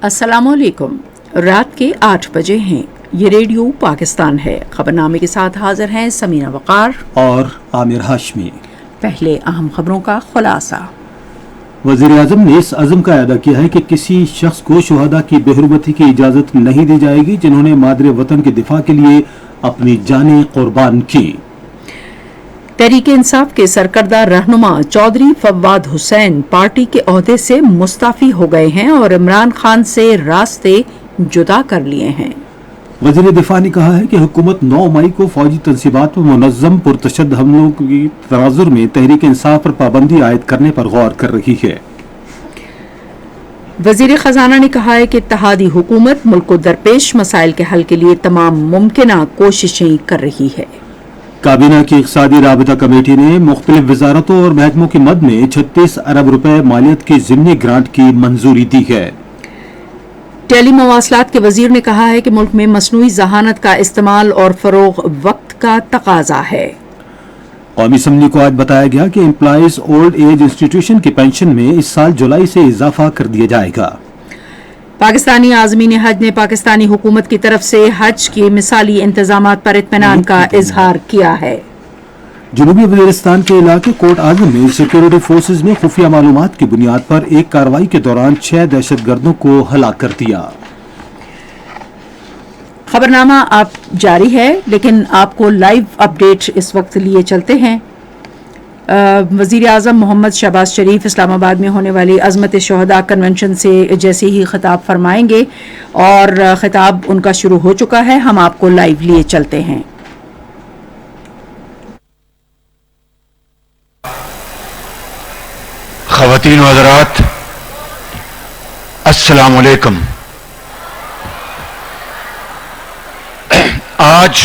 अस्सलाम वालेकुम। रात के 8 बजे हैं। ये रेडियो पाकिस्तान है। खबरनामे के साथ हाजिर हैं समीना वकार और आमिर हाशमी। पहले अहम खबरों का खुलासा। वज़ीर-ए-आज़म ने इस अज़म का अदा किया है कि किसी शख्स को शुहदा की बेहुरमती की इजाज़त नहीं दी जाएगी जिन्होंने मादरे वतन के दिफा के लिए अपनी जानें कुर्बान की। तहरीक इंसाफ के सरकर्दा रहनुमा चौधरी फवाद हुसैन पार्टी के ओहदे से मुस्ताफी हो गए हैं और इमरान खान से रास्ते जुदा कर लिए हैं। वज़ीर दिफा ने कहा है कि हुकूमत 9 मई को फौजी तंसीबात में मुनज़्ज़म पुरतशद्दुद हमलों की तनाजुर में तहरीक इंसाफ पर पाबंदी आयद करने पर गौर कर रही है। वज़ीर खजाना ने कहा है कि इत्तेहादी हुकूमत मुल्क को दरपेश मसाइल के हल के लिए तमाम मुमकिना कोशिशें कर रही है। काबीना की इक़्तिसादी राबता कमेटी ने मुख्तलिफ वजारतों और महकमों की मद में 36 अरब रुपए मालियत की ज़िमनी ग्रांट की मंजूरी दी है। टेली मवासलात के वजीर ने कहा है कि मुल्क में मसनूई जहानत का इस्तेमाल और फरोग वक्त का तकाजा है। कौमी असम्बली को आज बताया गया कि एम्प्लॉइज ओल्ड एज इंस्टीट्यूशन की पेंशन में इस साल जुलाई से इजाफा कर दिया जाएगा। पाकिस्तानी आज़मीन हज ने पाकिस्तानी हुकूमत की तरफ से हज के मिसाली इंतजामात पर इत्मीनान का इजहार किया है। जनूबी वज़ीरिस्तान के इलाके कोट आज़म में सिक्योरिटी फोर्सेज ने खुफिया मालूमात की बुनियाद पर एक कार्रवाई के दौरान 6 दहशतगर्दों को हलाक कर दिया। खबरनामा आप जारी है, लेकिन आपको लाइव अपडेट इस वक्त लिए चलते हैं। वज़ीर आज़म मोहम्मद शहबाज शरीफ इस्लामाबाद में होने वाली अज़मत शुहदा कन्वेंशन से जैसे ही खिताब फरमाएंगे और खिताब उनका शुरू हो चुका है, हम आपको लाइव लिए चलते हैं। ख़वातीन व हज़रात, अस्सलामु अलैकुम। आज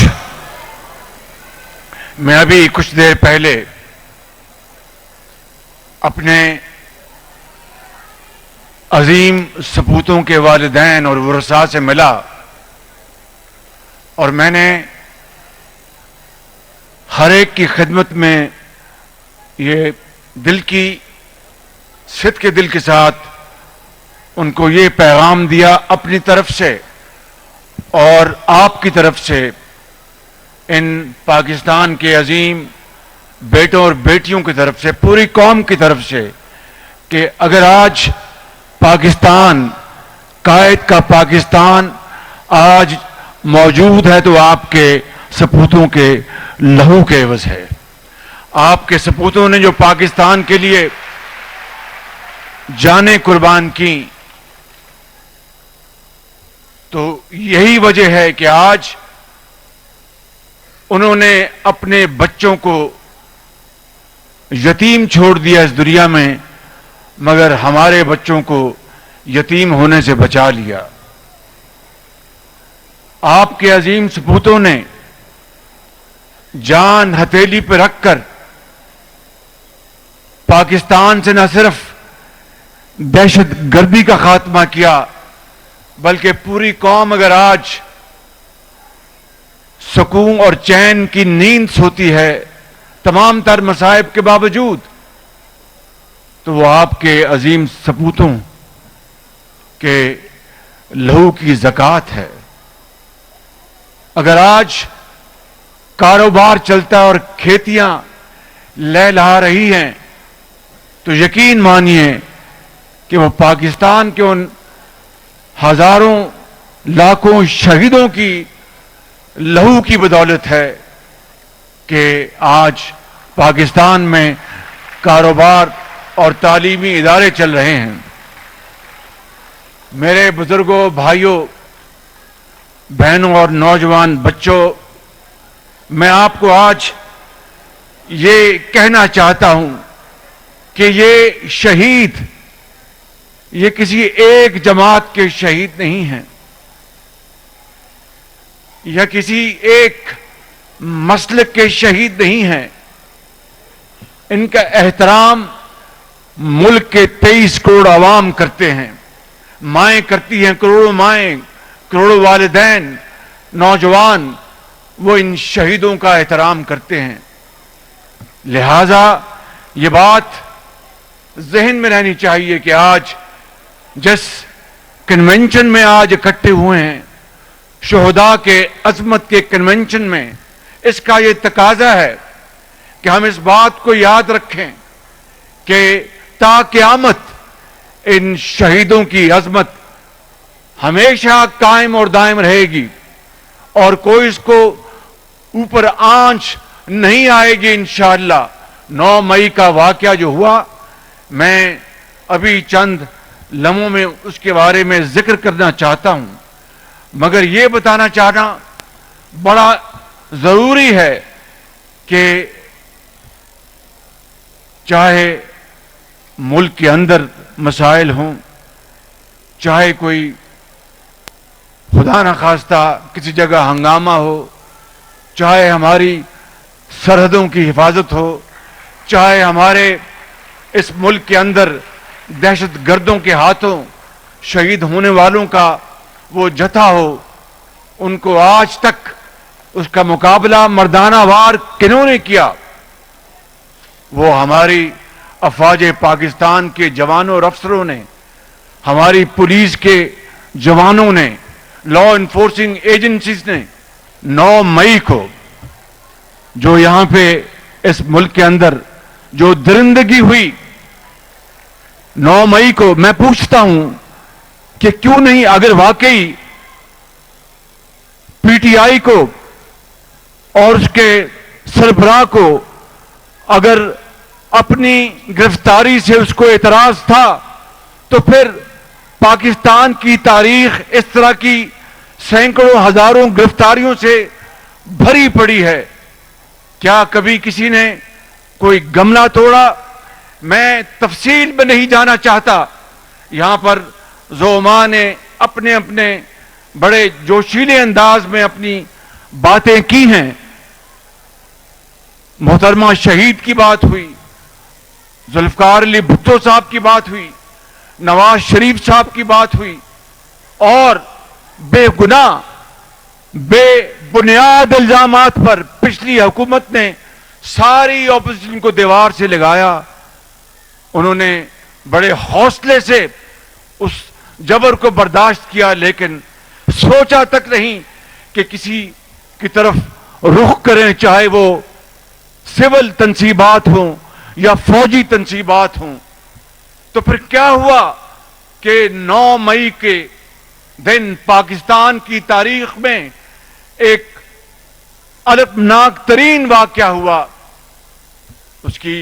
मैं अभी कुछ देर पहले अपने अजीम सपूतों के वालिदैन और वरसा से मिला और मैंने हर एक की खिदमत में ये दिल की सिद्क़ के दिल के साथ उनको ये पैगाम दिया अपनी तरफ से और आपकी तरफ से, इन पाकिस्तान के अजीम बेटों और बेटियों की तरफ से, पूरी कौम की तरफ से, कि अगर आज पाकिस्तान, कायद का पाकिस्तान आज मौजूद है तो आपके सपूतों के लहू के एवज है। आपके सपूतों ने जो पाकिस्तान के लिए जानें कुर्बान की, तो यही वजह है कि आज उन्होंने अपने बच्चों को यतीम छोड़ दिया इस दुनिया में, मगर हमारे बच्चों को यतीम होने से बचा लिया। आपके अजीम सपूतों ने जान हथेली पर रखकर पाकिस्तान से न सिर्फ दहशत गर्दी का खात्मा किया, बल्कि पूरी कौम अगर आज सुकून और चैन की नींद सोती है तमाम तर मसाइब के बावजूद, तो वो आपके अजीम सपूतों के लहू की ज़कात है। अगर आज कारोबार चलता और खेतियां लहलहा रही हैं, तो यकीन मानिए कि वो पाकिस्तान के उन हजारों लाखों शहीदों की लहू की बदौलत है कि आज पाकिस्तान में कारोबार और तालीमी इदारे चल रहे हैं। मेरे बुजुर्गों, भाइयों, बहनों और नौजवान बच्चों, मैं आपको आज ये कहना चाहता हूं कि ये शहीद, ये किसी एक जमात के शहीद नहीं हैं या किसी एक मसलक के शहीद नहीं हैं। इनका एहतराम मुल्क के 23 करोड़ आवाम करते हैं, माएं करती हैं, करोड़ों माएं, करोड़ों वालिदैन, नौजवान, वो इन शहीदों का एहतराम करते हैं। लिहाजा ये बात जहन में रहनी चाहिए कि आज जिस कन्वेंशन में आज इकट्ठे हुए हैं, शोहदा के अजमत के कन्वेंशन में, इसका ये तकाजा है कि हम इस बात को याद रखें कि ता क़यामत इन शहीदों की अजमत हमेशा कायम और दायम रहेगी और कोई इसको ऊपर आंच नहीं आएगी इंशाअल्लाह। 9 मई का वाकया जो हुआ, मैं अभी चंद लम्हों में उसके बारे में जिक्र करना चाहता हूं, मगर यह बताना चाहना बड़ा जरूरी है कि चाहे मुल्क के अंदर मसाइल हों, चाहे कोई खुदा न खास्ता किसी जगह हंगामा हो, चाहे हमारी सरहदों की हिफाजत हो, चाहे हमारे इस मुल्क के अंदर दहशत गर्दों के हाथों शहीद होने वालों का वो जथा हो, उनको आज तक उसका मुकाबला मर्दाना वार किन्होंने किया? वो हमारी अफवाज पाकिस्तान के जवानों और अफसरों ने, हमारी पुलिस के जवानों ने, लॉ इन्फोर्सिंग एजेंसीज ने 9 मई को जो यहां पे इस मुल्क के अंदर जो दरिंदगी हुई, 9 मई को मैं पूछता हूं कि क्यों नहीं, अगर वाकई पीटीआई को और उसके सरबराह को अगर अपनी गिरफ्तारी से उसको एतराज था, तो फिर पाकिस्तान की तारीख इस तरह की सैकड़ों हजारों गिरफ्तारियों से भरी पड़ी है। क्या कभी किसी ने कोई गमला तोड़ा? मैं तफसील में नहीं जाना चाहता, यहां पर ज़ोमा ने अपने अपने बड़े जोशीले अंदाज में अपनी बातें की हैं। मोहतरमा शहीद की बात हुई, जुल्फकार अली भुट्टो साहब की बात हुई, नवाज शरीफ साहब की बात हुई, और बेगुनाह बेबुनियाद इल्जामात पर पिछली हुकूमत ने सारी ऑपोजिशन को दीवार से लगाया। उन्होंने बड़े हौसले से उस जबर को बर्दाश्त किया, लेकिन सोचा तक नहीं कि किसी की तरफ रुख करें, चाहे वो सिविल तंसीबात हों या फौजी तंसीबात हों। तो फिर क्या हुआ कि 9 मई के दिन पाकिस्तान की तारीख में एक अलपनाक तरीन वाकया हुआ। उसकी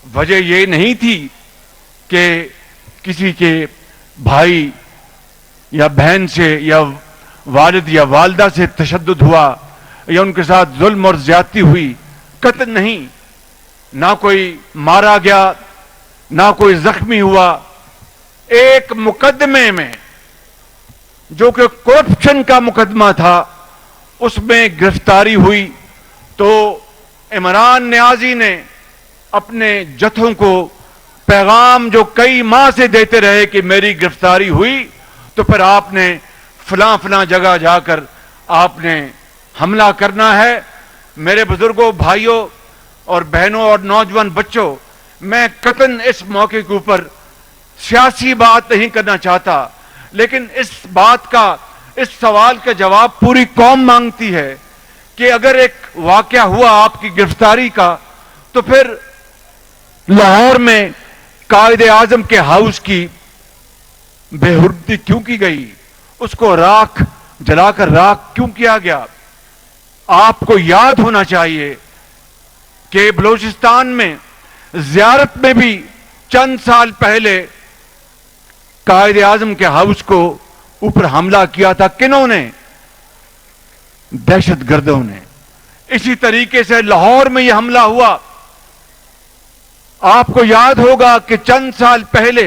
वजह यह नहीं थी कि किसी के भाई या बहन से या वालिद या वालदा से तशद्दुद हुआ या उनके साथ जुल्म और ज्यादती हुई, कत्ल नहीं, ना कोई मारा गया, ना कोई जख्मी हुआ। एक मुकदमे में जो कि करप्शन का मुकदमा था, उसमें गिरफ्तारी हुई। तो इमरान नियाजी ने अपने जथों को पैगाम जो कई माह से देते रहे कि मेरी गिरफ्तारी हुई, तो फिर आपने फलां फलां जगह जाकर आपने हमला करना है। मेरे बुजुर्गों, भाइयों और बहनों और नौजवान बच्चों, मैं कतन इस मौके के ऊपर सियासी बात नहीं करना चाहता, लेकिन इस बात का, इस सवाल का जवाब पूरी कौम मांगती है कि अगर एक वाकया हुआ आपकी गिरफ्तारी का, तो फिर लाहौर में कायदे आजम के हाउस की बेहुरमती क्यों की गई? उसको राख जलाकर राख क्यों किया गया? आपको याद होना चाहिए कि बलूचिस्तान में जियारत में भी चंद साल पहले कायदे आजम के हाउस को ऊपर हमला किया था। किन्होंने? दहशत गर्दों ने। इसी तरीके से लाहौर में यह हमला हुआ। आपको याद होगा कि चंद साल पहले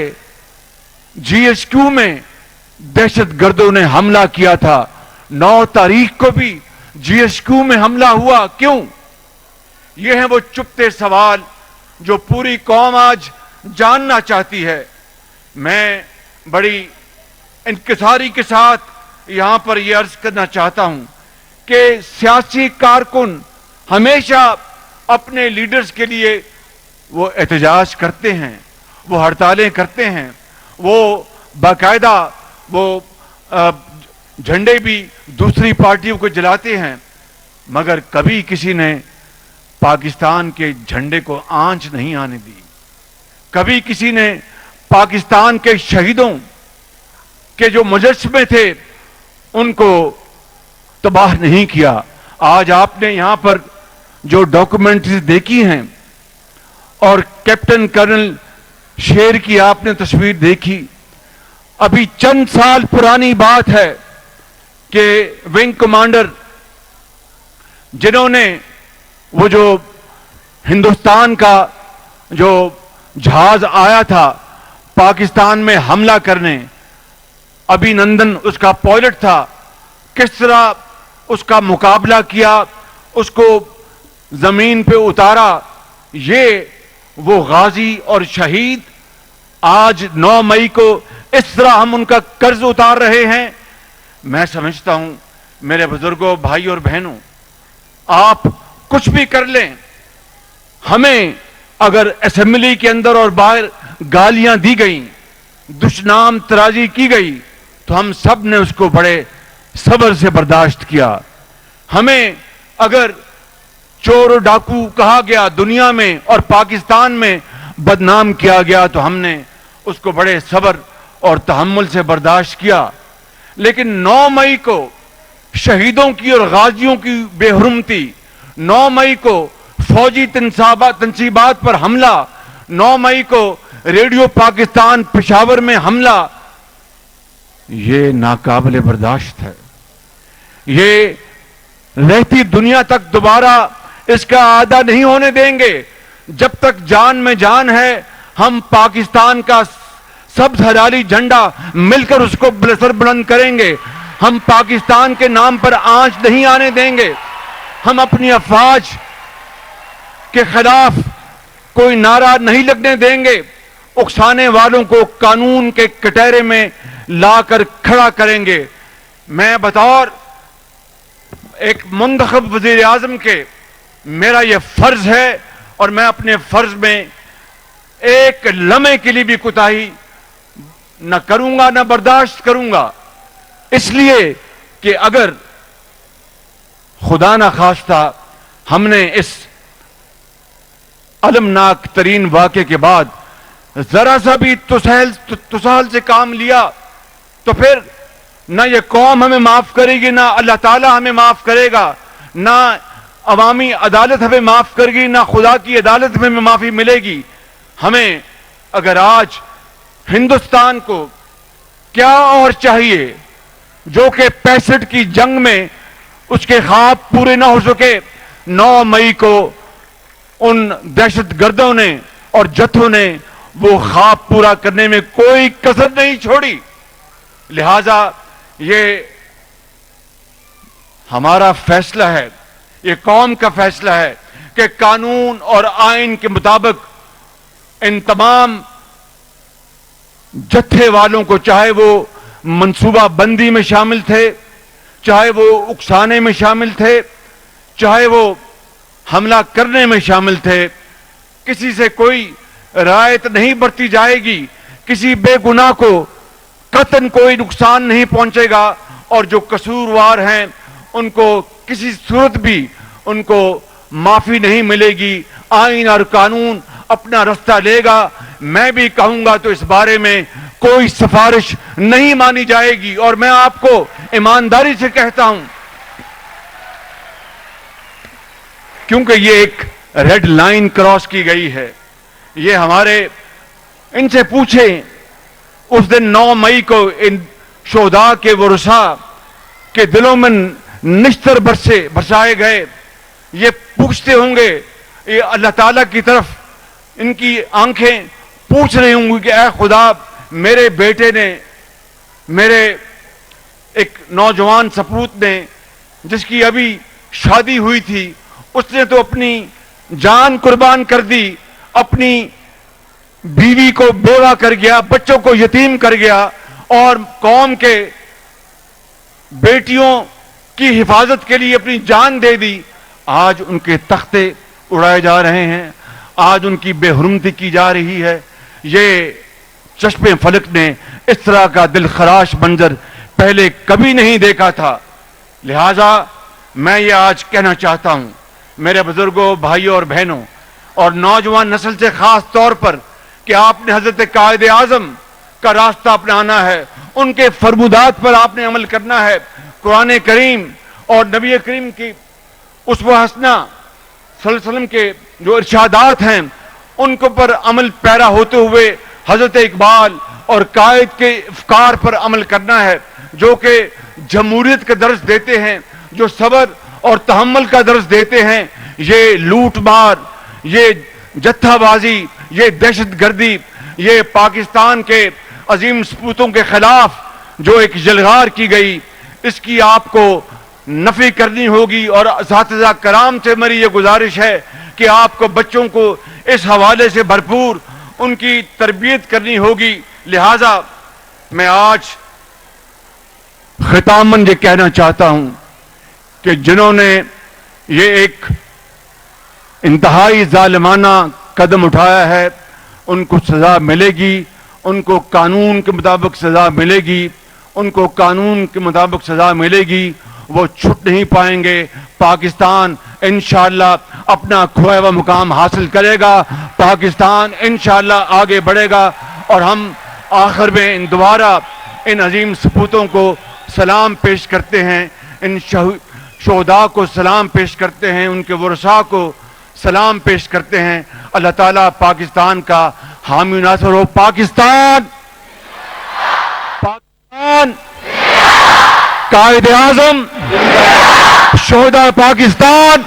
जीएचक्यू में दहशत गर्दों ने हमला किया था। 9 तारीख को भी जीएचक्यू में हमला हुआ। क्यों? ये हैं वो चुपते सवाल जो पूरी कौम आज जानना चाहती है। मैं बड़ी इंकिसारी के साथ यहां पर यह अर्ज करना चाहता हूं कि सियासी कारकुन हमेशा अपने लीडर्स के लिए वो एहतजाज करते हैं, वो हड़तालें करते हैं, वो बाकायदा वो झंडे भी दूसरी पार्टियों को जलाते हैं, मगर कभी किसी ने पाकिस्तान के झंडे को आंच नहीं आने दी। कभी किसी ने पाकिस्तान के शहीदों के जो मुजस्समे थे उनको तबाह नहीं किया। आज आपने यहां पर जो डॉक्यूमेंट्रीज देखी हैं और कैप्टन कर्नल शेर की आपने तस्वीर देखी, अभी चंद साल पुरानी बात है कि विंग कमांडर जिन्होंने वो जो हिंदुस्तान का जो जहाज आया था पाकिस्तान में हमला करने, अभिनंदन उसका पायलट था, किस तरह उसका मुकाबला किया, उसको जमीन पे उतारा, ये वो गाजी और शहीद आज 9 मई को इस तरह हम उनका कर्ज उतार रहे हैं। मैं समझता हूं मेरे बुजुर्गों, भाई और बहनों, आप कुछ भी कर लें, हमें अगर असेंबली के अंदर और बाहर गालियां दी गई, दुश्नाम तराजी की गई, तो हम सब ने उसको बड़े सब्र से बर्दाश्त किया। हमें अगर चोर डाकू कहा गया दुनिया में और पाकिस्तान में बदनाम किया गया, तो हमने उसको बड़े सब्र और तहम्मुल से बर्दाश्त किया। लेकिन 9 मई को शहीदों की और गाजियों की बेहुरमती, 9 मई को फौजी तंसीबात पर हमला, 9 मई को रेडियो पाकिस्तान पेशावर में हमला, ये नाकाबिले बर्दाश्त है। ये रहती दुनिया तक दोबारा इसका आदा नहीं होने देंगे। जब तक जान में जान है, हम पाकिस्तान का सब हरारी झंडा मिलकर उसको सर बुलंद करेंगे। हम पाकिस्तान के नाम पर आंच नहीं आने देंगे। हम अपनी अफवाज के खिलाफ कोई नारा नहीं लगने देंगे। उकसाने वालों को कानून के कटहरे में लाकर खड़ा करेंगे। मैं बतौर एक मुंतखब वजीर आजम के, मेरा यह फर्ज है और मैं अपने फर्ज में एक लम्हे के लिए भी कोताही न करूंगा, न बर्दाश्त करूंगा। इसलिए कि अगर खुदा न खास्ता हमने इस अलमनाक तरीन वाक़े के बाद जरा सा भी तुसाहल से काम लिया, तो फिर ना ये कौम हमें माफ करेगी, ना अल्लाह ताला हमें माफ करेगा, ना अवामी अदालत हमें माफ करेगी, ना खुदा की अदालत में माफी मिलेगी। हमें अगर आज हिंदुस्तान को क्या और चाहिए जो कि 65 की जंग में उसके ख्वाब पूरे ना हो सके। 9 मई को उन दहशतगर्दों ने और जत्थों ने वो ख्वाब पूरा करने में कोई कसर नहीं छोड़ी। लिहाजा ये हमारा फैसला है, ये कौम का फैसला है कि कानून और आइन के मुताबिक इन तमाम जत्थे वालों को, चाहे वो मंसूबा बंदी में शामिल थे, चाहे वो उकसाने में शामिल थे, चाहे वो हमला करने में शामिल थे, किसी से कोई रियायत नहीं बरती जाएगी। किसी बेगुनाह को कतन कोई नुकसान नहीं पहुंचेगा और जो कसूरवार हैं उनको किसी सूरत भी उनको माफी नहीं मिलेगी। आइन और कानून अपना रास्ता लेगा। मैं भी कहूंगा तो इस बारे में कोई सिफारिश नहीं मानी जाएगी। और मैं आपको ईमानदारी से कहता हूं, क्योंकि ये एक रेड लाइन क्रॉस की गई है। ये हमारे, इनसे पूछें उस दिन 9 मई को इन शोहदा के वरुसा के दिलों में निश्तर बरसाए गए, ये पूछते होंगे, ये अल्लाह ताला की तरफ इनकी आंखें पूछ रही होंगी कि ऐ खुदा, मेरे बेटे ने, मेरे एक नौजवान सपूत ने जिसकी अभी शादी हुई थी, उसने तो अपनी जान कुर्बान कर दी, अपनी बीवी को बेवा कर गया, बच्चों को यतीम कर गया और कौम के बेटियों की हिफाजत के लिए अपनी जान दे दी। आज उनके तख्ते उड़ाए जा रहे हैं, आज उनकी बेहुरमती की जा रही है। ये चश्मे फलक ने इस तरह का दिलखराश मंजर पहले कभी नहीं देखा था। लिहाजा मैं ये आज कहना चाहता हूं मेरे बुजुर्गों, भाइयों और बहनों और नौजवान नस्ल से खास तौर पर कि आपने हजरत कायद आजम का रास्ता अपनाना है, उनके फरमुदात पर आपने अमल करना है। कुरान करीम और नबी करीम की उसवा हसना सल्लल्लाहु अलैहि वसल्लम के जो इरशादात हैं उनको पर अमल पैरा होते हुए हजरत इकबाल और कायद के अफकार पर अमल करना है, जो कि जमहूरियत का दर्ज देते हैं, जो सबर और तहम्मुल का दर्ज देते हैं। ये लूट मार, ये जत्थाबाजी, ये दहशतगर्दी, ये पाकिस्तान के अजीम सपूतों के खिलाफ जो एक जलगार की गई, इसकी आपको नफी करनी होगी। और असातिज़ा कराम से मेरी ये गुजारिश है कि आपको बच्चों को इस हवाले से भरपूर उनकी तरबियत करनी होगी। लिहाजा मैं आज खितामन ये कहना चाहता हूं कि जिन्होंने ये एक इंतहाई जालिमाना कदम उठाया है उनको सजा मिलेगी, उनको कानून के मुताबिक सजा मिलेगी, उनको कानून के मुताबिक सजा मिलेगी, वो छूट नहीं पाएंगे। पाकिस्तान इंशाअल्लाह अपना खोया हुआ मुकाम हासिल करेगा, पाकिस्तान इंशाअल्लाह आगे बढ़ेगा। और हम आखिर में दोबारा इन अजीम सपूतों को सलाम पेश करते हैं, इन शोहदा को सलाम पेश करते हैं, उनके वरसा को सलाम पेश करते हैं। अल्लाह ताला पाकिस्तान का हामी नासर हो। पाकिस्तान, पाकिस्तान, कायद आजम, शोहदा पाकिस्तान।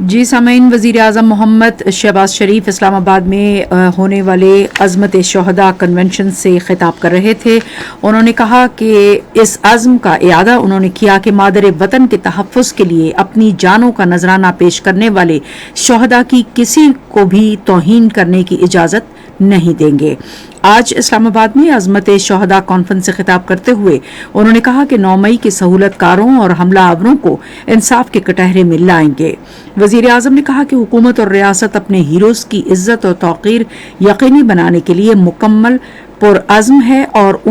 जी सामीन, वज़ीर आज़म मोहम्मद शहबाज शरीफ इस्लामाबाद में होने वाले अज़मत शोहदा कन्वेंशन से खिताब कर रहे थे। उन्होंने कहा कि इस अज़्म का इयादा उन्होंने किया कि मादर वतन के तहफ़्फ़ुज़ के लिए अपनी जानों का नजराना पेश करने वाले शोहदा की किसी को भी तौहीन करने की इजाज़त नहीं देंगे। आज इस्लामाबाद में अज़मत शोहदा कॉन्फ्रेंस से खिताब करते हुए उन्होंने कहा कि 9 मई के सहूलतकारों और हमला आवरों को इंसाफ के कटहरे में लाएंगे। वज़ीर आज़म ने कहा कि हुकूमत और रियासत अपने हीरोज़ की इज्जत और तौक़ीर यकीनी बनाने के लिए मुकम्मल पुरअज़्म है और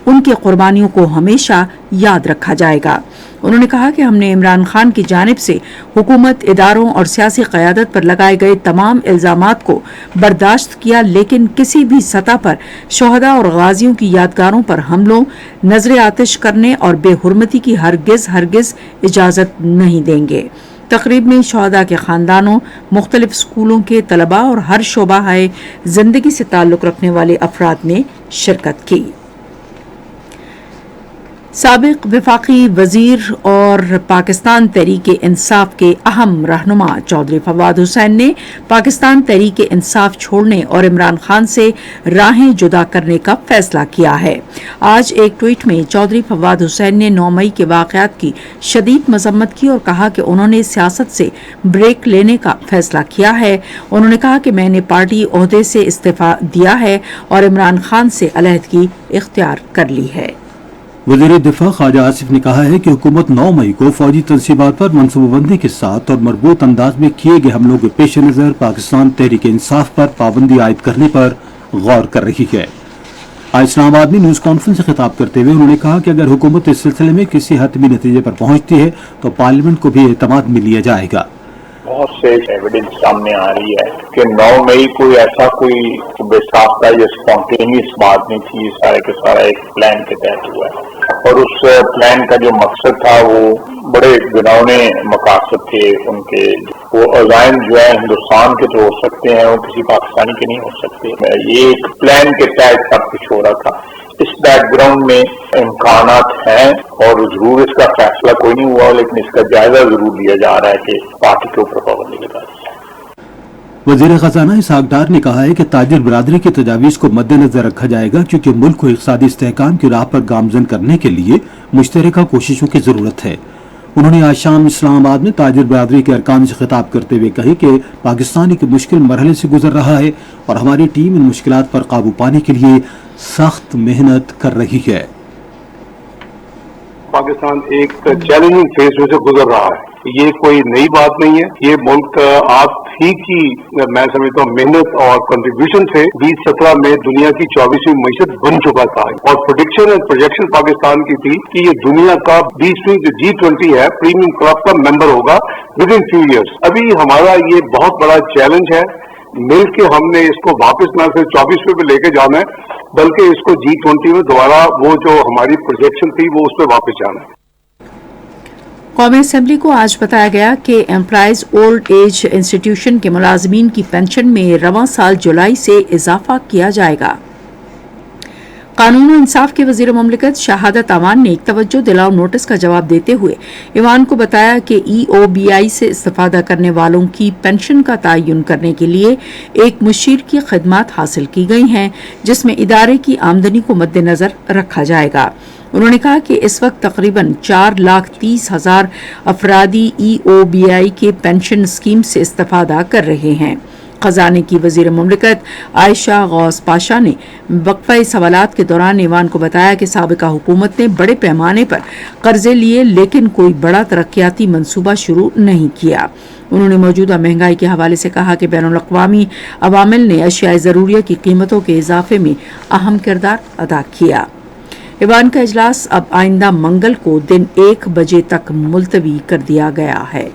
उनकी कुर्बानियों को हमेशा याद रखा जाएगा। उन्होंने कहा कि हमने इमरान खान की जानिब से हुकूमत, इदारों और सियासी क़यादत पर लगाए गए तमाम इल्ज़ामात को बर्दाश्त किया, लेकिन किसी भी सतह पर शोहदा और गाजियों की यादगारों पर हमलों, नजर आतिश करने और बेहुरमती की हरगिज़ इजाज़त नहीं देंगे। तकरीब में शोहदा के ख़ानदानों, मुख्तलिफ स्कूलों के तलबा और हर शोबा ज़िंदगी से ताल्लुक़ रखने वाले अफराद ने शिरकत की। साबिक वफाकी वजीर और पाकिस्तान तहरीक इंसाफ के अहम रहनुमा चौधरी फवाद हुसैन ने पाकिस्तान तहरीक इंसाफ छोड़ने और इमरान खान से राहें जुदा करने का फैसला किया है। आज एक ट्वीट में चौधरी फवाद हुसैन ने 9 मई के वाक़यात की शदीद मजम्मत की और कहा कि उन्होंने सियासत से ब्रेक लेने का फैसला किया है। उन्होंने कहा कि मैंने पार्टी ओहदे से इस्तीफा दिया है और इमरान खान से अलहदगी इख्तियार कर ली है। वज़ीर दिफा ख्वाजा आसिफ ने कहा है कि हुकूमत 9 मई को फौजी तनसीबात पर मनसूबाबंदी के साथ और मरबूत अंदाज में किए गए हमलों के पेश नज़र पाकिस्तान तहरीक इंसाफ पर पाबंदी आयद करने पर गौर कर रही है। आज इस्लामाबाद में न्यूज़ कॉन्फ्रेंस से खिताब करते हुए उन्होंने कहा कि अगर हुकूमत इस सिलसिले में किसी हतमी नतीजे पर पहुंचती है तो पार्लियामेंट को भी एतमाद में लिया जाएगा। बहुत से एविडेंस सामने आ रही है कि 9 मई कोई ऐसा कोई बेसाख्ता या स्पॉन्टेनियस बात नहीं थी, सारे के सारा एक प्लान के तहत हुआ है और उस प्लान का जो मकसद था वो बड़े घिनौने मकासद थे उनके। वो अज़ाइम जो है हिंदुस्तान के तो हो सकते हैं, वो किसी पाकिस्तानी के नहीं हो सकते। ये एक प्लान के तहत सब कुछ हो रहा था। इस बैकग्राउंड में इम्कानात हैं और जरूर इसका फैसला कोई नहीं हुआ, लेकिन इसका जायजा जरूर लिया जा रहा है कि पार्टी के ऊपर पाबंदी लगा दी जाए। वज़ीर ख़ज़ाना इसहाक़ डार ने कहा है कि ताजिर बरादरी की तजावीज़ को मद्देनजर रखा जाएगा क्योंकि मुल्क को इक़्तिसादी इस्तेहकाम की राह पर गामज़न करने के लिए मुश्तरका कोशिशों की ज़रूरत है। उन्होंने आज शाम इस्लामाबाद में ताजिर बरादरी के अरकान से खिताब करते हुए कही कि पाकिस्तान एक मुश्किल मरहले से गुजर रहा है और हमारी टीम इन मुश्किलात पर काबू पाने के लिए सख्त मेहनत कर रही है। पाकिस्तान एक चैलेंजिंग फेज में से गुजर रहा है। ये कोई नई बात नहीं है। ये मुल्क आप ही की मैं समझता हूँ मेहनत और कंट्रीब्यूशन से 2017 में दुनिया की 24वीं मईशत बन चुका था और प्रोडिक्शन और प्रोजेक्शन पाकिस्तान की थी कि ये दुनिया का 20वीं जो G20 है प्रीमियम क्लब का मेंबर होगा विद इन फ्यू ईयर्स। अभी हमारा ये बहुत बड़ा चैलेंज है, मिल के हमने इसको वापस न सिर्फ 24वीं पे लेके जाना है बल्कि इसको G20 में दोबारा वो जो हमारी प्रोजेक्शन थी वो उस पर वापस जाना है। कौमी असम्बली को आज बताया गया कि एम्प्लॉइज ओल्ड एज इंस्टीट्यूशन के मुलाजमीन की पेंशन में रवां साल जुलाई से इजाफा किया जाएगा। कानून और इंसाफ के वजीर मुमलिकत शहादत अवान ने एक तवज्जो दिलाओ नोटिस का जवाब देते हुए ईवान को बताया कि EOBI से इस्तेफादा करने वालों की पेंशन का तयन करने के लिए एक मुशीर की खिदमात हासिल की गई हैं, जिसमें इदारे की आमदनी को मद्देनजर रखा जाएगा। उन्होंने कहा कि इस वक्त तकरीबन 4,30,000 अफरादी EOBI के पेंशन स्कीम से इस्तेफादा कर रहे हैं। खजाने की वजीर मुमलिकत आयशा गौस पाशा ने वक्फा सवालात के दौरान ईवान को बताया कि साबिका हुकूमत ने बड़े पैमाने पर कर्जे लिए लेकिन कोई बड़ा तरक्याती मंसूबा शुरू नहीं किया। उन्होंने मौजूदा महंगाई के हवाले से कहा कि बैनुल अक़वामी अवामिल ने अशियाए ज़रूरिया की कीमतों के इजाफे में अहम किरदार अदा किया। ईवान का इजलास अब आइंदा मंगल को दिन 1 बजे तक मुलतवी कर दिया गया है।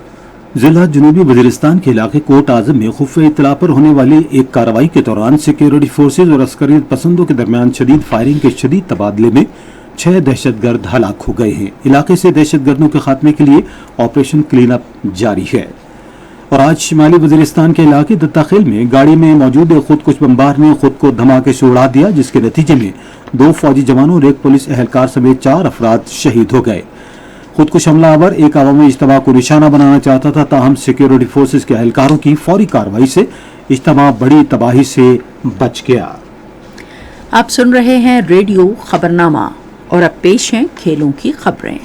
जिला जनूबी वजीरिस्तान के इलाके कोट आजम में खुफिया इत्तला पर होने वाली एक कार्रवाई के दौरान सिक्योरिटी फोर्सेज और अस्करी पसंदों के दरमियान शदीद फायरिंग के शदीद तबादले में 6 दहशतगर्द हलाक हो गए हैं। इलाके से दहशतगर्दों के खात्मे के लिए ऑपरेशन क्लीन अप जारी है। और आज शिमाली वजीरिस्तान के इलाके दत्ताखेल में गाड़ी में मौजूद खुदकुश बमबार ने खुद को धमाके से उड़ा दिया, जिसके नतीजे में 2 फौजी जवानों और 1 पुलिस एहलकार समेत 4 अफराद शहीद हो गए। खुदकुश हमलावर एक अवामी इज्तिमा को निशाना बनाना चाहता था, ताहम सिक्योरिटी फोर्सेज के एहलकारों की फौरी कार्रवाई से इज्तिमा बड़ी तबाही से बच गया। आप सुन रहे हैं रेडियो खबरनामा और अब पेश हैं खेलों की खबरें।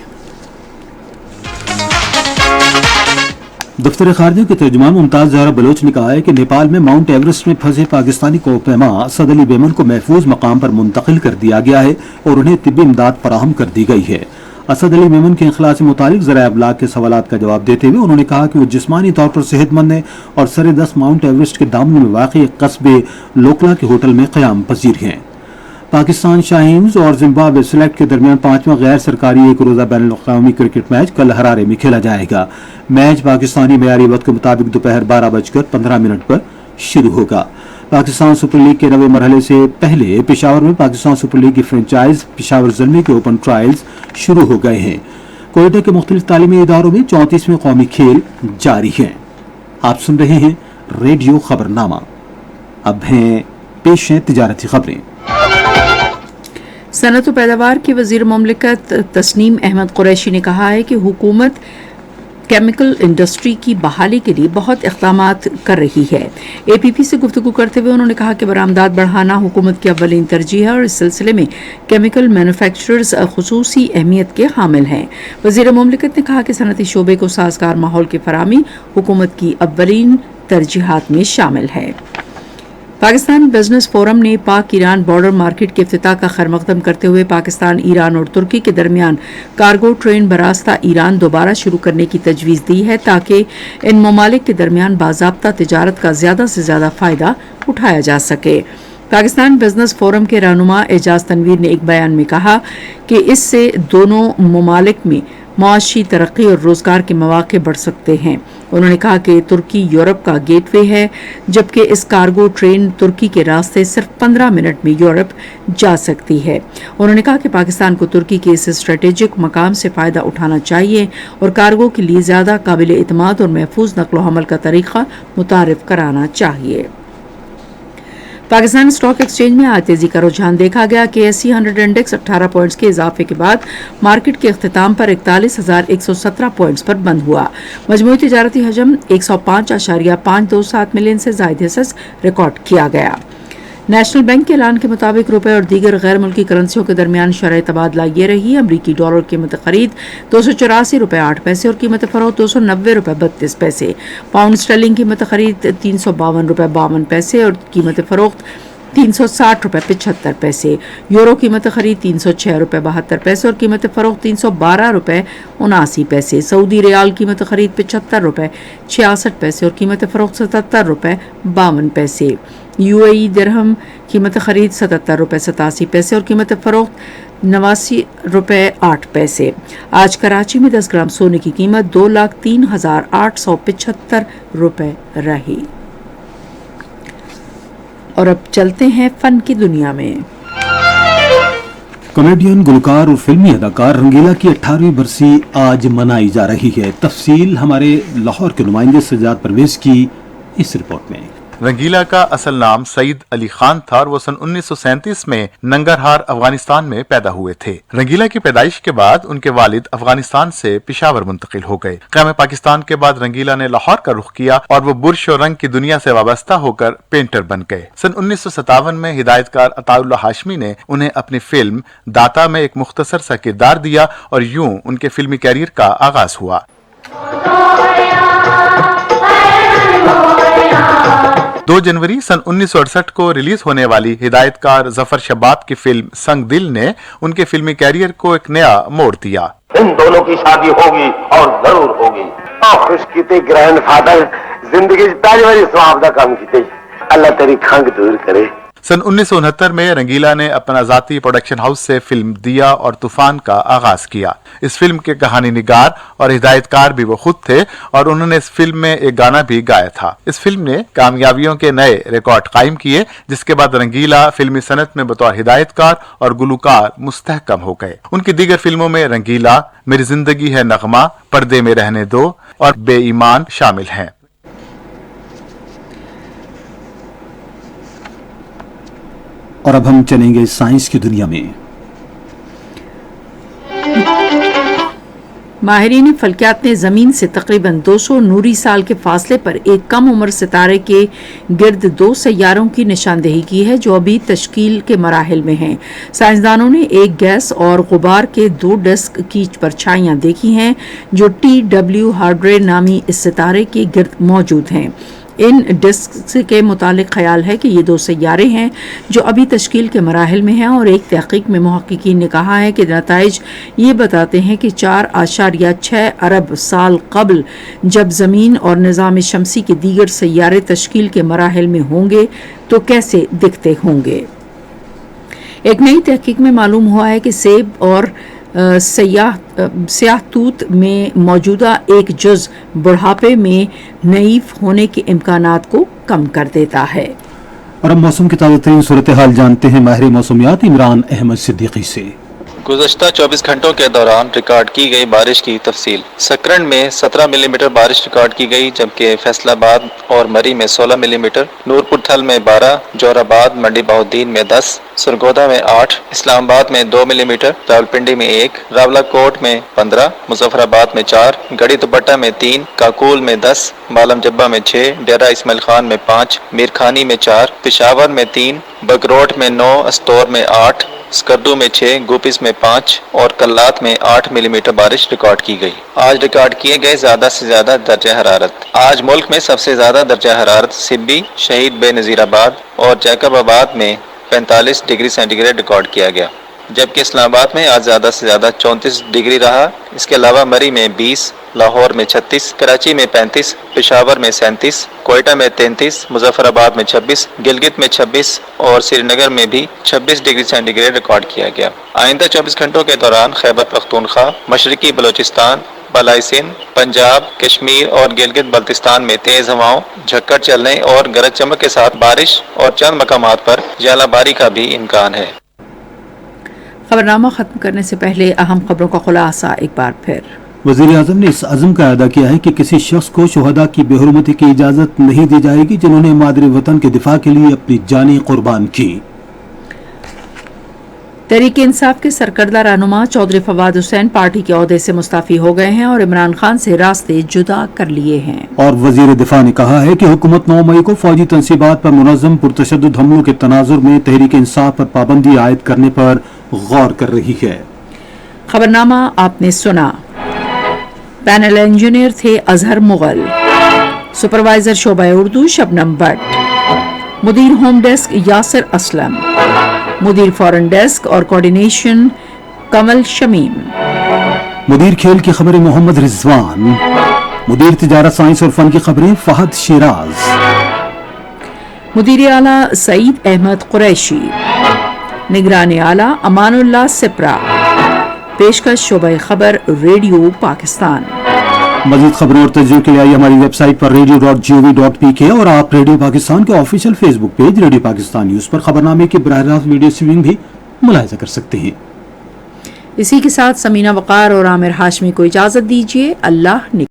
दफ्तर खारजा के तर्जुमान मुमताज जहरा बलोच ने कहा है कि नेपाल में माउंट एवरेस्ट में फंसे पाकिस्तानी कोहपेमा असद अली मेमन को महफूज मकाम पर मुंतकिल कर दिया गया है और उन्हें तिब्बी इमदाद फराहम कर दी गई है। असद अली मेमन के इखलास से मुतालिक ज़राए अबलाग के सवालात का जवाब देते हुए उन्होंने कहा कि वो जिस्मानी तौर पर सेहतमंद है और सरे 10 माउंट एवरेस्ट के दामन में वाक़ई कस्बे लोकला के होटल में क़याम पजीर हैं। पाकिस्तान शाहीन्स और जिम्बाब्वे सेलेक्ट के दरमियान 5वां गैर सरकारी एक रोज़ा बैनुल-अक़वामी क्रिकेट मैच कल हरारे में खेला जाएगा। मैच पाकिस्तानी मयारी वक्त के मुताबिक दोपहर 12:15 पर शुरू होगा। पाकिस्तान सुपर लीग के 9वें मरहले से पहले पेशावर में पाकिस्तान सुपर लीग की फ्रेंचाइज पेशावर ज़ल्मी के ओपन ट्रायल्स शुरू हो गए हैं। कोयटा के मुख्तलिफ तालीमी इदारों में 34वें कौमी खेल जारी हैं। आप सुन रहे हैं रेडियो खबरनामा। अब हैं पेश हैं तिजारती खबरें। सनत व पैदावार की वजीर मुमलिकत तस्नीम अहमद कुरैशी ने कहा है कि हुकूमत केमिकल इंडस्ट्री की बहाली के लिए बहुत इक़दामात कर रही है। APP से गुफ्तगू करते हुए उन्होंने कहा कि बरामदात बढ़ाना हुकूमत की अव्वलीन तरजीह है और इस सिलसिले में केमिकल मैन्युफैक्चरर्स खुसूसी अहमियत के हामिल हैं। वज़ीर मुमलिकत ने कहा कि सनती शोबे को साजगार माहौल की फराहमी हुकूमत की अव्वलीन तरजीहात में शामिल है। पाकिस्तान बिजनेस फोरम ने पाक ईरान बॉर्डर मार्केट के इफ्तिताह का खैरमकदम करते हुए पाकिस्तान, ईरान और तुर्की के दरमियान कार्गो ट्रेन बरास्ता ईरान दोबारा शुरू करने की तजवीज़ दी है ताकि इन ममालिक के दरमियान बाज़ाब्ता तिजारत का ज़्यादा से ज़्यादा फ़ायदा उठाया जा सके। पाकिस्तान बिजनेस फोरम के रहनुमा एजाज तनवीर ने एक बयान में कहा कि इससे दोनों ममालिक में मुआशी तरक्की और रोज़गार के मौक़े बढ़ सकते हैं। उन्होंने कहा कि तुर्की यूरोप का गेटवे है, जबकि इस कार्गो ट्रेन तुर्की के रास्ते सिर्फ 15 मिनट में यूरोप जा सकती है। उन्होंने कहा कि पाकिस्तान को तुर्की के इस स्ट्रेटेजिक मकाम से फ़ायदा उठाना चाहिए और कार्गो के लिए ज़्यादा काबिल एतमाद और महफूज नक्लो हमल का तरीक़ा मुतारिफ कराना चाहिए। पाकिस्तान स्टॉक एक्सचेंज में आज तेजी का रुझान देखा गया कि KSE 100 इंडेक्स 18 पॉइंट्स के इजाफे के बाद मार्केट के अख्तिताम पर 41,117 पॉइंट्स पर बंद हुआ। मजमूई तिजारती हजम 105.527 मिलियन से ज़ायद हिस्सा रिकॉर्ड किया गया। नेशनल बैंक के ऐलान के मुताबिक रुपए और दीगर गैर मुल्की करेंसियों के दरमियान शरह तबादला ये रही। अमरीकी डॉलर कीमत खरीद 284 रुपए 8 पैसे और कीमत फरोख्त 290 रुपए 32 पैसे। पाउंड स्टर्लिंग कीमत खरीद 352 रुपए 52 पैसे और कीमत फरोख्त ₹360.75, यूरो कीमत खरीद ₹306.72 और कीमत फरोख्त ₹312.79, सऊदी रियाल कीमत खरीद ₹75.66 और कीमत फरोख्त ₹77.52, UAE दिरहम कीमत खरीद ₹77.87 और कीमत फरोख्त ₹89.08। आज कराची में 10 ग्राम सोने की कीमत ₹2,03,875 रही। और अब चलते हैं फन की दुनिया में। कॉमेडियन, गुलकार और फिल्मी अदाकार रंगीला की 18वीं बरसी आज मनाई जा रही है। तफसील हमारे लाहौर के नुमाइंदे सज्जाद परवेज की इस रिपोर्ट में। रंगीला का असल नाम सईद अली खान था और वो सन 1937 में नंगरहार अफगानिस्तान में पैदा हुए थे। रंगीला की पैदाइश के बाद उनके वालिद अफगानिस्तान से पेशावर मुंतकिल हो गए। क़याम पाकिस्तान के बाद रंगीला ने लाहौर का रुख किया और वो बुर्श और रंग की दुनिया से वाबस्ता होकर पेंटर बन गए। सन 1957 में हिदायतकार अताउल्लाह हाशमी ने उन्हें अपनी फिल्म दाता में एक मुख्तसर सा किरदार दिया और यूं उनके फिल्मी कैरियर का आगाज हुआ। 2 जनवरी सन 1968 को रिलीज होने वाली हिदायतकार जफर शबाब की फिल्म संग दिल ने उनके फिल्मी कैरियर को एक नया मोड़ दिया। इन दोनों की शादी होगी और जरूर होगी। खुश कीते ग्रैंडफादर, जिंदगी पहली बार स्वाब दा काम कीते, अल्लाह तेरी खंग दूर करे। सन 1969 में रंगीला ने अपना जाती प्रोडक्शन हाउस से फिल्म दिया और तूफान का आगाज किया। इस फिल्म के कहानी निगार और हिदायतकार भी वो खुद थे और उन्होंने इस फिल्म में एक गाना भी गाया था। इस फिल्म ने कामयाबियों के नए रिकॉर्ड कायम किए, जिसके बाद रंगीला फिल्मी सनत में बतौर हिदायतकार और गुलकार मुस्तहकम हो गए। उनकी दीगर फिल्मों में रंगीला, मेरी जिंदगी है नगमा, पर्दे में रहने दो और बेईमान शामिल हैं। और अब हम चलेंगे साइंस की दुनिया में। माहिरीन फल्कियात ने ज़मीन से तकरीबन 200 नूरी साल के फासले पर एक कम उम्र सितारे के गिर्द 2 सैयारों की निशानदेही की है जो अभी तश्कील के मराहिल में हैं। साइंसदानों ने एक गैस और गुबार के 2 डिस्क की परछाइयां देखी हैं जो TW हार्ड्रे नामी इस सितारे के गिर्द मौजूद हैं। इन डिस्क के मुतालिक ख्याल है कि ये 2 सैयारे हैं जो अभी तश्कील के मराहिल में हैं और एक तहकीक में मुहक्किकीन ने कहा है कि नताइज ये बताते हैं कि 4.6 अरब साल कबल जब ज़मीन और निज़ाम शमसी के दीगर सैयारे तश्कील के मराहिल में होंगे तो कैसे दिखते होंगे। एक नई तहकीक में मालूम हुआ है कि सेब और स्याहतूत में मौजूदा एक जुज़ बुढ़ापे में नईफ होने के इम्कानात को कम कर देता है। और अब मौसम की ताज़ा तरीन सूरत हाल जानते हैं माहिर मौसमियात इमरान अहमद सिद्दीकी से। गुज़श्ता 24 घंटों के दौरान रिकॉर्ड की गई बारिश की तफसील। सकरन में 17 मिलीमीटर बारिश रिकॉर्ड की गई, जबकि फैसलाबाद और मरी में 16 मिलीमीटर, नूरपुर थल में 12, जोराबाद मंडी बहाउद्दीन में 10, सरगोदा में 8, इस्लामाबाद में 2 मिलीमीटर, रावलपिंडी में 1, रावलाकोट में 15, मुजफ्फराबाद में 4, गड़ी दुपट्टा में 3, काकूल में 10, बालम जब्बा में 6, डेरा इस्माइल खान में 5, मीरखानी में 4, पेशावर में 3, बगरोट में 9, अस्तौर में 8, स्कर्दू में 6, गोपिस में 5 और कल्लात में 8 मिलीमीटर बारिश रिकॉर्ड की गई। आज रिकॉर्ड किए गए ज्यादा से ज्यादा दर्जा हरारत। आज मुल्क में सबसे ज्यादा दर्जा हरारत सिब्बी, शहीद बेनज़ीराबाद और जैकबाबाद में 45 डिग्री सेंटीग्रेड रिकॉर्ड किया गया, जबकि इस्लामाबाद में आज ज्यादा से ज्यादा 34 डिग्री रहा। इसके अलावा मरी में 20, लाहौर में 36, कराची में 35, पेशावर में 37, कोयटा में 33, मुजफ्फराबाद में 26, गिलगित में 26 और श्रीनगर में भी 26 डिग्री सेंटीग्रेड रिकॉर्ड किया गया। आइंदा 24 घंटों के दौरान खैबर पख्तूनख्वा, मशरकी बलोचिस्तान, बलाई सिंध, पंजाब, कश्मीर और गिलगित बल्तिस्तान में तेज हवाओं, झक्कड़ चलने और गरज चमक के साथ बारिश और चंद मकामात पर ज़्यादाबारी का भी इम्कान है। खबरनामा खत्म करने से पहले अहम खबरों का खुलासा एक बार फिर। वज़ीर-ए-आज़म ने इस अज़्म का अदा किया है कि किसी शख्स को शुहदा की बेहुरमती की इजाज़त नहीं दी जाएगी जिन्होंने मादरे वतन के दिफा के लिए अपनी जानें कुर्बान की। तहरीक इंसाफ के सरकर्दा रहनुमा चौधरी फवाद हुसैन पार्टी के ओहदे से मुस्ताफी हो गए हैं और इमरान खान से रास्ते जुदा कर लिए हैं। और वजीर दिफा ने कहा है कि हुकूमत 9 मई को फौजी तंसीबात पर मुनज़्ज़म पुरतशद्दुद हमलों के तनाजुर में तहरीक इंसाफ पर पाबंदी आयद करने पर गौर कर रही है। खबरनामा आपने सुना। पैनल इंजीनियर थे अजहर मुगल, सुपरवाइजर शोबा उर्दू शबनम भट्ट, مدیر ہوم ڈیسک یاسر اسلم، مدیر فورن ڈیسک اور کوارڈینیشن کمل شمیم، مدیر کھیل کی خبریں محمد رضوان، مدیر تجارت سائنس اور فن کی خبریں فہد شیراز، مدیر اعلیٰ سعید احمد قریشی، نگران اعلیٰ امان اللہ سپرا، پیشکش شعبہ خبر ریڈیو پاکستان۔ مزید خبروں اور تجزیوں کے لیے آئیے ہماری ویب سائٹ پر radio.gov.pk اور آپ ریڈیو پاکستان کے آفیشیل فیس بک پیج ریڈیو پاکستان نیوز پر خبرنامے کی براہ راست ویڈیو اسٹریمنگ بھی ملاحظہ کر سکتے ہیں۔ اسی کے ساتھ سمینہ وقار اور عامر ہاشمی کو اجازت دیجیے۔ اللہ